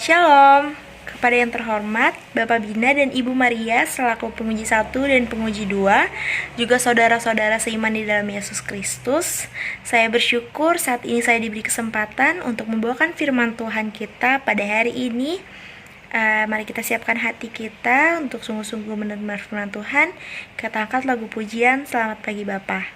Shalom, kepada yang terhormat Bapak Bina dan Ibu Maria selaku penguji 1 dan penguji 2, juga saudara-saudara seiman di dalam Yesus Kristus. Saya bersyukur saat ini saya diberi kesempatan untuk membawakan firman Tuhan kita pada hari ini. Mari kita siapkan hati kita untuk sungguh-sungguh menerima firman Tuhan. Kita angkat lagu pujian Selamat Pagi Bapa.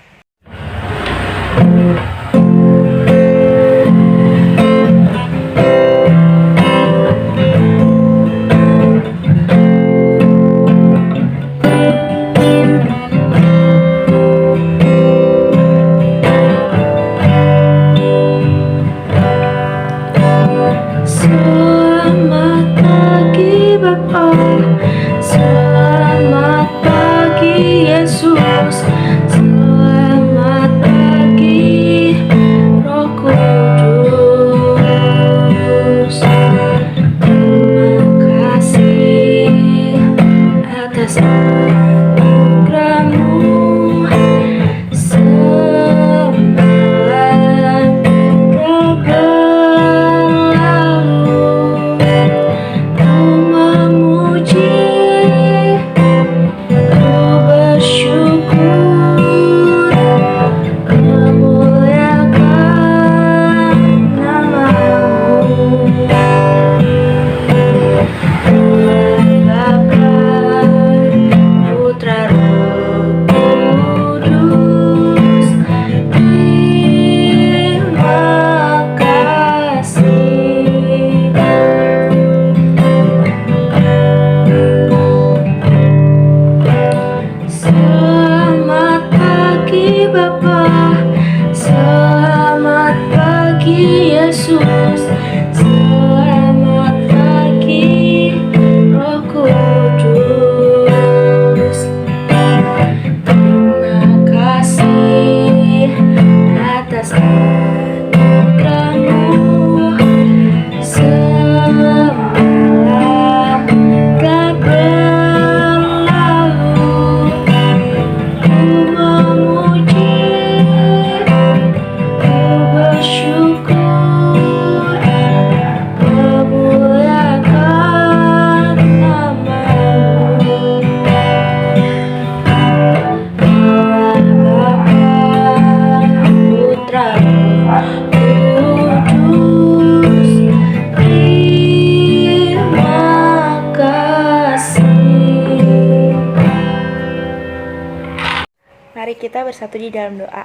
Mari kita bersatu di dalam doa.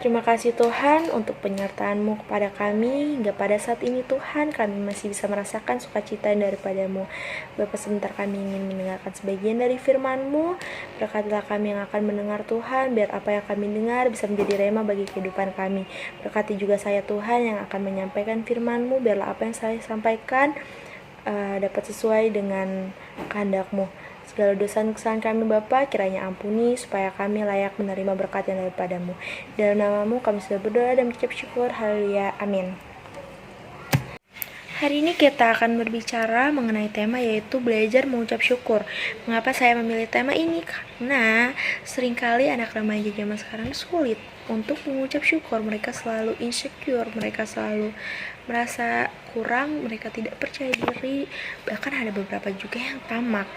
Terima kasih Tuhan untuk penyertaan-Mu kepada kami. Hingga pada saat ini Tuhan kami masih bisa merasakan sukacita daripada-Mu. Bapa, sebentar kami ingin mendengarkan sebagian dari firman-Mu. Berkatilah kami yang akan mendengar Tuhan, biar apa yang kami dengar bisa menjadi rema bagi kehidupan kami. Berkati juga saya Tuhan yang akan menyampaikan firman-Mu, biarlah apa yang saya sampaikan dapat sesuai dengan kehendak-Mu. Segala dosa dan kesalahan kami Bapa, kiranya ampuni supaya kami layak menerima berkat yang daripada-Mu. Dalam nama-Mu kami sudah berdoa dan mengucap syukur. Haleluya. Amin. Hari ini kita akan berbicara mengenai tema yaitu belajar mengucap syukur. Mengapa saya memilih tema ini? Karena seringkali anak remaja zaman sekarang sulit untuk mengucap syukur. Mereka selalu insecure, mereka selalu merasa kurang, mereka tidak percaya diri, bahkan ada beberapa juga yang tamak.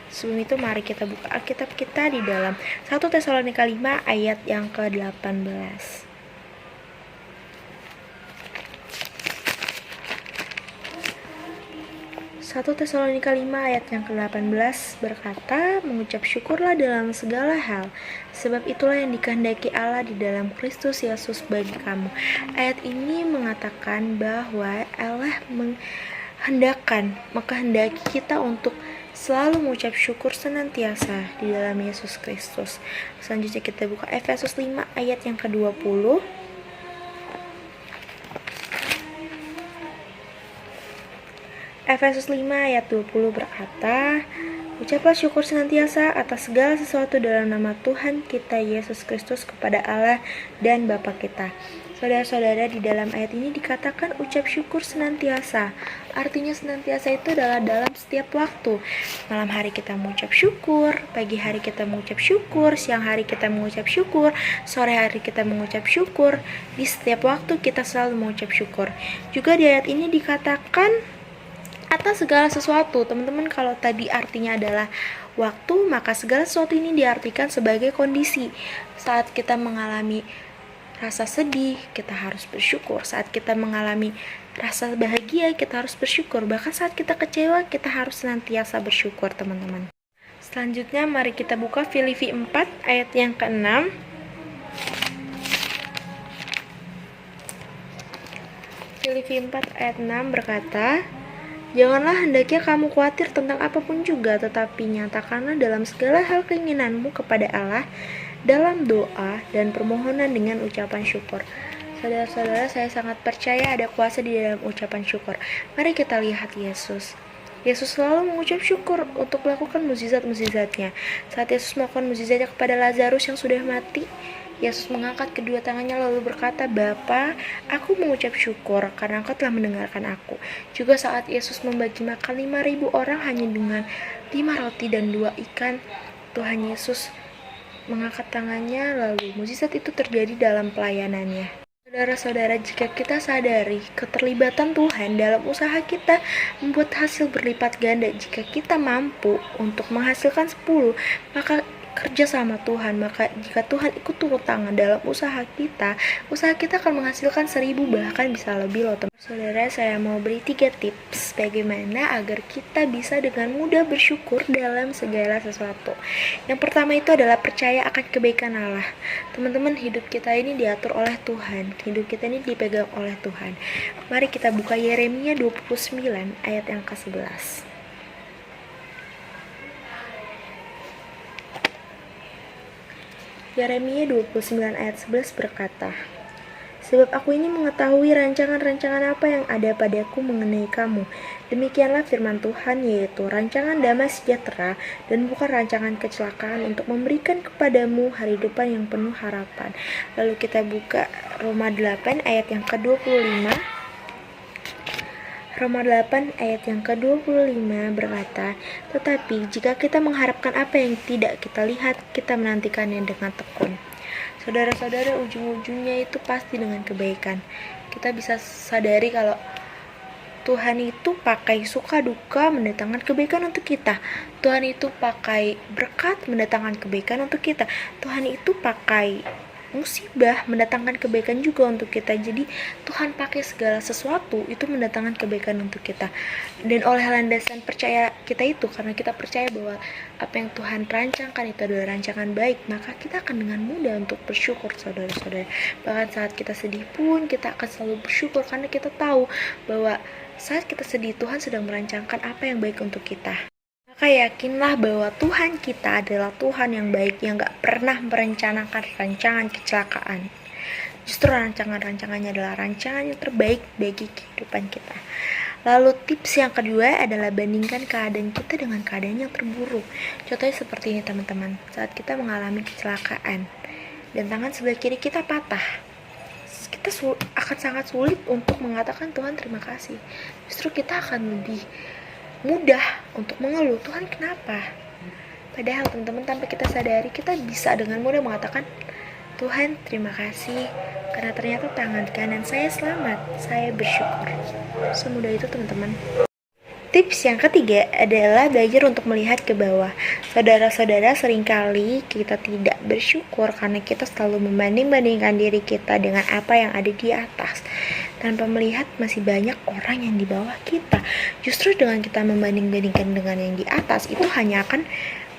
Sebelum itu mari kita buka Alkitab kita di dalam 1 Tesalonika 5 ayat yang ke-18. 1 Tesalonika 5 ayat yang ke-18 berkata, mengucap syukurlah dalam segala hal, sebab itulah yang dikehendaki Allah di dalam Kristus Yesus bagi kamu. Ayat ini mengatakan bahwa Allah menghendaki kita untuk selalu mengucap syukur senantiasa di dalam Yesus Kristus. Selanjutnya kita buka Efesus 5 ayat yang ke-20. Efesus 5 ayat 20 berkata, ucaplah syukur senantiasa atas segala sesuatu dalam nama Tuhan kita Yesus Kristus kepada Allah dan Bapa kita. Saudara-saudara, di dalam ayat ini dikatakan ucap syukur senantiasa. Artinya senantiasa itu adalah dalam setiap waktu. Malam hari kita mengucap syukur, pagi hari kita mengucap syukur, siang hari kita mengucap syukur, sore hari kita mengucap syukur. Di setiap waktu kita selalu mengucap syukur. Juga di ayat ini dikatakan atas segala sesuatu. Teman-teman, kalau tadi artinya adalah waktu, maka segala sesuatu ini diartikan sebagai kondisi. Saat kita mengalami rasa sedih, kita harus bersyukur. Saat kita mengalami rasa bahagia, kita harus bersyukur. Bahkan saat kita kecewa, kita harus senantiasa bersyukur, teman-teman. Selanjutnya, mari kita buka Filipi 4 ayat yang ke-6. Filipi 4 ayat 6 berkata, "Janganlah hendaknya kamu khawatir tentang apapun juga, tetapi nyatakanlah dalam segala hal keinginanmu kepada Allah dalam doa dan permohonan dengan ucapan syukur." Saudara-saudara, saya sangat percaya ada kuasa di dalam ucapan syukur. Mari kita lihat Yesus. Yesus selalu mengucap syukur untuk melakukan mukjizat-mukjizatnya. Saat Yesus melakukan mukjizatnya kepada Lazarus yang sudah mati, Yesus mengangkat kedua tangannya lalu berkata, "Bapa, aku mengucap syukur karena Engkau telah mendengarkan aku." Juga saat Yesus membagi makan 5.000 orang hanya dengan 5 roti dan 2 ikan, Tuhan Yesus mengangkat tangannya lalu mukjizat itu terjadi dalam pelayanannya. Saudara-saudara, jika kita sadari keterlibatan Tuhan dalam usaha kita membuat hasil berlipat ganda, jika kita mampu untuk menghasilkan 10, maka kerja sama Tuhan, maka jika Tuhan ikut turut tangan dalam usaha kita akan menghasilkan 1.000 bahkan bisa lebih loh, teman. Saudara, saya mau beri 3 tips bagaimana agar kita bisa dengan mudah bersyukur dalam segala sesuatu. Yang pertama itu adalah percaya akan kebaikan Allah. Teman-teman, hidup kita ini diatur oleh Tuhan, hidup kita ini dipegang oleh Tuhan. Mari kita buka Yeremia 29 ayat yang ke-11. Yeremia 29 ayat 11 berkata, "Sebab aku ini mengetahui rancangan-rancangan apa yang ada padaku mengenai kamu. Demikianlah firman Tuhan, yaitu rancangan damai sejahtera dan bukan rancangan kecelakaan, untuk memberikan kepadamu hari depan yang penuh harapan." Lalu kita buka Roma 8 ayat yang ke-25. Roma 8 ayat yang ke-25 berkata, "Tetapi jika kita mengharapkan apa yang tidak kita lihat, kita menantikannya dengan tekun." Saudara-saudara, ujung-ujungnya itu pasti dengan kebaikan. Kita bisa sadari kalau Tuhan itu pakai suka duka mendatangkan kebaikan untuk kita. Tuhan itu pakai berkat mendatangkan kebaikan untuk kita. Tuhan itu pakai musibah mendatangkan kebaikan juga untuk kita. Jadi Tuhan pakai segala sesuatu itu mendatangkan kebaikan untuk kita. Dan oleh landasan percaya kita itu, karena kita percaya bahwa apa yang Tuhan rancangkan itu adalah rancangan baik, maka kita akan dengan mudah untuk bersyukur, saudara-saudara. Bahkan saat kita sedih pun kita akan selalu bersyukur, karena kita tahu bahwa saat kita sedih Tuhan sedang merancangkan apa yang baik untuk kita. Maka yakinlah bahwa Tuhan kita adalah Tuhan yang baik, yang gak pernah merencanakan rancangan kecelakaan. Justru rancangan-rancangannya adalah rancangan yang terbaik bagi kehidupan kita. Lalu tips yang kedua adalah bandingkan keadaan kita dengan keadaan yang terburuk. Contohnya seperti ini, teman-teman. Saat kita mengalami kecelakaan dan tangan sebelah kiri kita patah, kita akan sangat sulit untuk mengatakan Tuhan terima kasih. Justru kita akan lebih mudah untuk mengeluh, Tuhan kenapa? Padahal teman-teman, tanpa kita sadari, kita bisa dengan mudah mengatakan, Tuhan terima kasih karena ternyata tangan kanan saya selamat, saya bersyukur. Semudah itu, teman-teman. Tips yang ketiga adalah belajar untuk melihat ke bawah. Saudara-saudara, seringkali kita tidak bersyukur karena kita selalu membanding-bandingkan diri kita dengan apa yang ada di atas, tanpa melihat masih banyak orang yang di bawah kita. Justru dengan kita membanding-bandingkan dengan yang di atas, itu hanya akan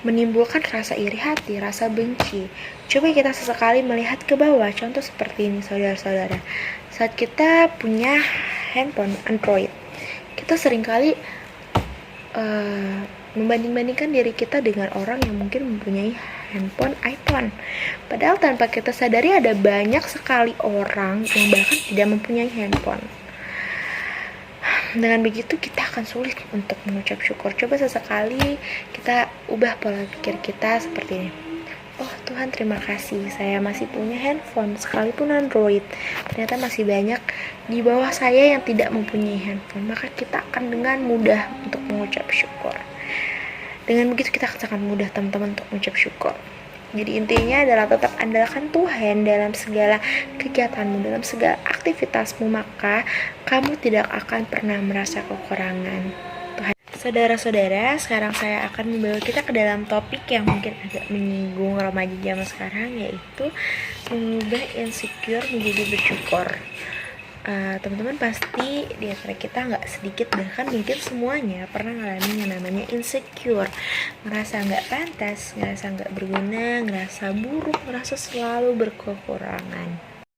menimbulkan rasa iri hati, rasa benci. Coba kita sesekali melihat ke bawah. Contoh seperti ini, saudara-saudara. Saat kita punya handphone Android, kita seringkali membanding-bandingkan diri kita dengan orang yang mungkin mempunyai handphone iPhone. Padahal tanpa kita sadari ada banyak sekali orang yang bahkan tidak mempunyai handphone. Dengan begitu kita akan sulit untuk mengucap syukur. Coba sesekali kita ubah pola pikir kita seperti ini. Oh, Tuhan terima kasih saya masih punya handphone, sekalipun Android. Ternyata masih banyak di bawah saya yang tidak mempunyai handphone. Maka kita akan dengan mudah untuk mengucap syukur. Dengan begitu kita akan mudah teman-teman untuk mengucap syukur. Jadi intinya adalah tetap andalkan Tuhan dalam segala kegiatanmu, dalam segala aktivitasmu, maka kamu tidak akan pernah merasa kekurangan. Tuhan. Saudara-saudara, sekarang saya akan membawa kita ke dalam topik yang mungkin agak menyinggung remaja zaman sekarang, yaitu mengubah insecure menjadi bersyukur. Teman-teman pasti di antara kita nggak sedikit, bahkan mungkin semuanya pernah ngalamin yang namanya insecure, ngerasa nggak pantas, ngerasa nggak berguna, ngerasa buruk, ngerasa selalu berkekurangan.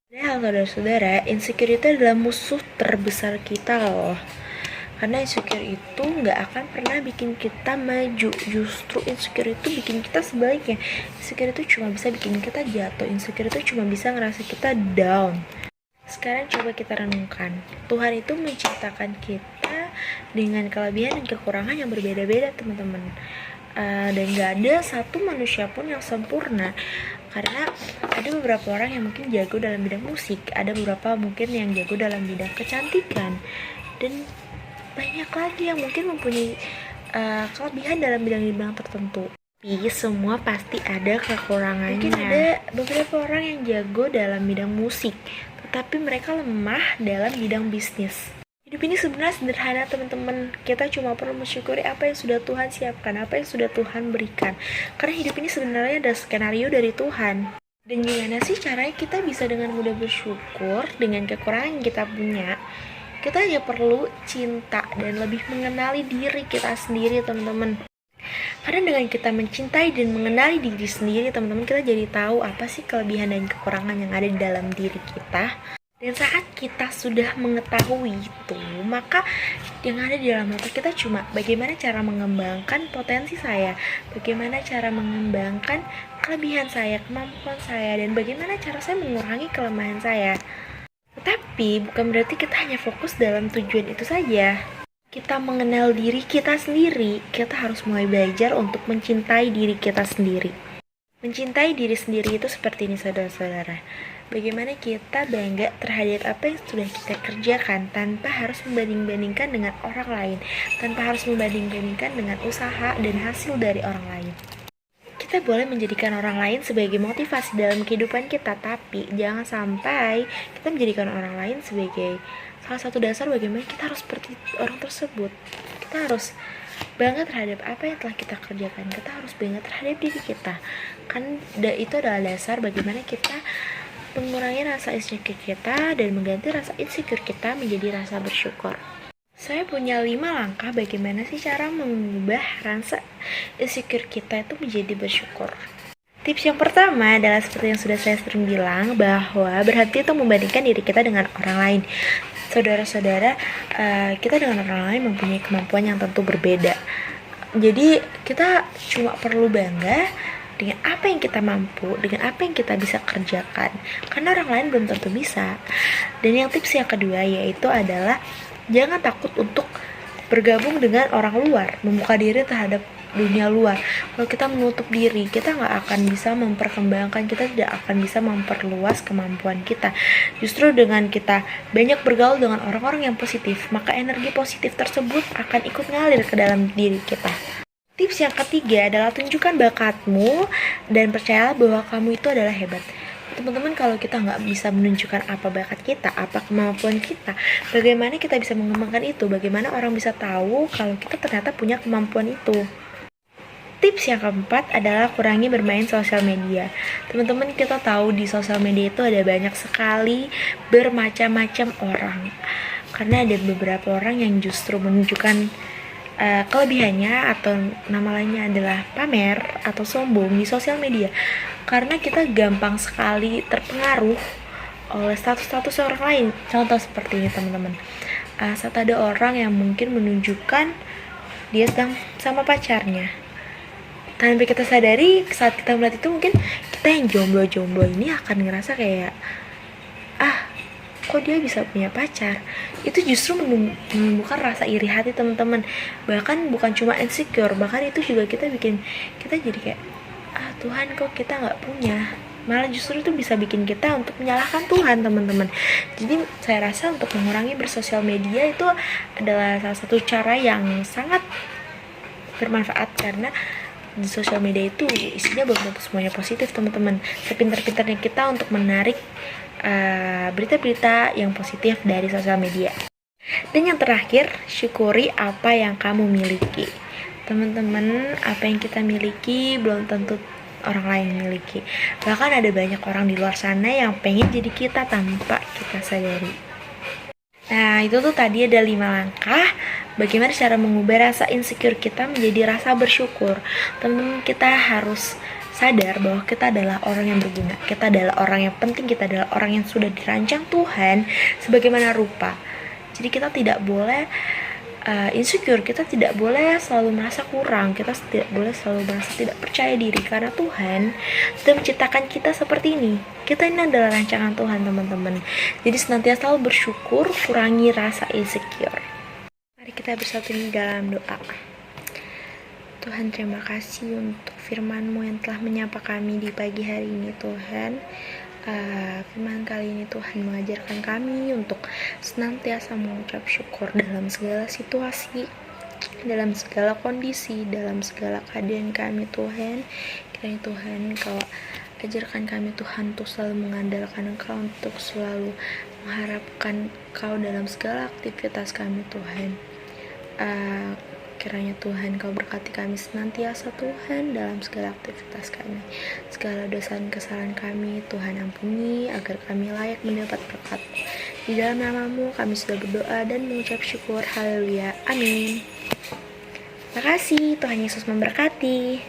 Padahal saudara-saudara, insecure itu adalah musuh terbesar kita loh. Karena insecure itu nggak akan pernah bikin kita maju. Justru insecure itu bikin kita sebaliknya. Insecure itu cuma bisa bikin kita jatuh. Insecure itu cuma bisa ngerasa kita down. Sekarang coba kita renungkan, Tuhan itu menciptakan kita dengan kelebihan dan kekurangan yang berbeda-beda teman-teman. Dan gak ada satu manusia pun yang sempurna. Karena ada beberapa orang yang mungkin jago dalam bidang musik, ada beberapa mungkin yang jago dalam bidang kecantikan, dan banyak lagi yang mungkin mempunyai kelebihan dalam bidang-bidang tertentu. Tapi semua pasti ada kekurangannya. Mungkin ada beberapa orang yang jago dalam bidang musik, tapi mereka lemah dalam bidang bisnis. Hidup ini sebenarnya sederhana teman-teman. Kita cuma perlu mensyukuri apa yang sudah Tuhan siapkan, apa yang sudah Tuhan berikan. Karena hidup ini sebenarnya ada skenario dari Tuhan. Dan gimana sih caranya kita bisa dengan mudah bersyukur dengan kekurangan yang kita punya? Kita hanya perlu cinta dan lebih mengenali diri kita sendiri teman-teman. Karena dengan kita mencintai dan mengenali diri sendiri teman-teman, kita jadi tahu apa sih kelebihan dan kekurangan yang ada di dalam diri kita. Dan saat kita sudah mengetahui itu, maka yang ada di dalam otak kita cuma bagaimana cara mengembangkan potensi saya, bagaimana cara mengembangkan kelebihan saya, kemampuan saya, dan bagaimana cara saya mengurangi kelemahan saya. Tetapi bukan berarti kita hanya fokus dalam tujuan itu saja. Kita mengenal diri kita sendiri, kita harus mulai belajar untuk mencintai diri kita sendiri. Mencintai diri sendiri itu seperti ini saudara-saudara. Bagaimana kita bangga terhadap apa yang sudah kita kerjakan tanpa harus membanding-bandingkan dengan orang lain, tanpa harus membanding-bandingkan dengan usaha dan hasil dari orang lain. Kita boleh menjadikan orang lain sebagai motivasi dalam kehidupan kita, tapi jangan sampai kita menjadikan orang lain sebagai salah satu dasar bagaimana kita harus seperti orang tersebut. Kita harus bangga terhadap apa yang telah kita kerjakan. Kita harus bangga terhadap diri kita. Kan itu adalah dasar bagaimana kita mengurangi rasa insecure kita dan mengganti rasa insecure kita menjadi rasa bersyukur. Saya punya 5 langkah bagaimana sih cara mengubah rasa insecure kita itu menjadi bersyukur. Tips yang pertama adalah seperti yang sudah saya sering bilang, bahwa berhenti untuk membandingkan diri kita dengan orang lain. Saudara-saudara, kita dengan orang lain mempunyai kemampuan yang tentu berbeda. Jadi kita cuma perlu bangga dengan apa yang kita mampu, dengan apa yang kita bisa kerjakan. Karena orang lain belum tentu bisa. Dan yang tips yang kedua yaitu adalah jangan takut untuk bergabung dengan orang luar, membuka diri terhadap dunia luar. Kalau kita menutup diri, kita nggak akan bisa memperkembangkan, kita tidak akan bisa memperluas kemampuan kita. Justru dengan kita banyak bergaul dengan orang-orang yang positif, maka energi positif tersebut akan ikut ngalir ke dalam diri kita. Tips yang ketiga adalah tunjukkan bakatmu dan percayalah bahwa kamu itu adalah hebat. Teman-teman, kalau kita nggak bisa menunjukkan apa bakat kita, apa kemampuan kita, bagaimana kita bisa mengembangkan itu? Bagaimana orang bisa tahu kalau kita ternyata punya kemampuan itu? Tips yang keempat adalah kurangi bermain sosial media. Teman-teman, kita tahu di sosial media itu ada banyak sekali bermacam-macam orang. Karena ada beberapa orang yang justru menunjukkan kelebihannya atau nama lainnya adalah pamer atau sombong di sosial media. Karena kita gampang sekali terpengaruh oleh status-status orang lain. Contoh seperti ini teman-teman. Saat ada orang yang mungkin menunjukkan dia sedang sama pacarnya, tanpa kita sadari, saat kita melihat itu mungkin kita yang jomblo-jomblo ini akan ngerasa kayak, kok dia bisa punya pacar. Itu justru menumbuhkan rasa iri hati teman-teman. Bahkan bukan cuma insecure, bahkan itu juga kita bikin kita jadi kayak, Tuhan kok kita nggak punya, malah justru itu bisa bikin kita untuk menyalahkan Tuhan, teman-teman. Jadi saya rasa untuk mengurangi bersosial media itu adalah salah satu cara yang sangat bermanfaat, karena di sosial media itu isinya belum tentu semuanya positif, teman-teman. Sepintar-pintarnya kita untuk menarik berita-berita yang positif dari sosial media. Dan yang terakhir, syukuri apa yang kamu miliki. Teman-teman, apa yang kita miliki belum tentu orang lain miliki. Bahkan ada banyak orang di luar sana yang pengen jadi kita tanpa kita sadari. Nah, itu tuh tadi ada 5 langkah bagaimana cara mengubah rasa insecure kita menjadi rasa bersyukur. Teman-teman, kita harus sadar bahwa kita adalah orang yang berguna, kita adalah orang yang penting, kita adalah orang yang sudah dirancang Tuhan sebagaimana rupa. Jadi kita tidak boleh insecure, kita tidak boleh selalu merasa kurang, kita tidak boleh selalu merasa tidak percaya diri, karena Tuhan sudah menciptakan kita seperti ini. Kita ini adalah rancangan Tuhan, teman-teman. Jadi senantiasa selalu bersyukur, kurangi rasa insecure. Mari kita bersatu di dalam doa. Tuhan, terima kasih untuk firman-Mu yang telah menyapa kami di pagi hari ini, Tuhan. Firman kali ini Tuhan mengajarkan kami untuk senantiasa mengucap syukur dalam segala situasi, dalam segala kondisi, dalam segala keadaan kami, Tuhan. Kiranya Tuhan Kau ajarkan kami, Tuhan, untuk selalu mengandalkan Engkau, untuk selalu mengharapkan Kau dalam segala aktivitas kami, Tuhan. Kiranya Tuhan Kau berkati kami senantiasa, Tuhan, dalam segala aktivitas kami. Segala dosa dan kesalahan kami Tuhan ampuni, agar kami layak mendapat berkat. Di dalam nama-Mu kami sudah berdoa dan mengucap syukur. Haleluya, amin. Terima kasih, Tuhan Yesus memberkati.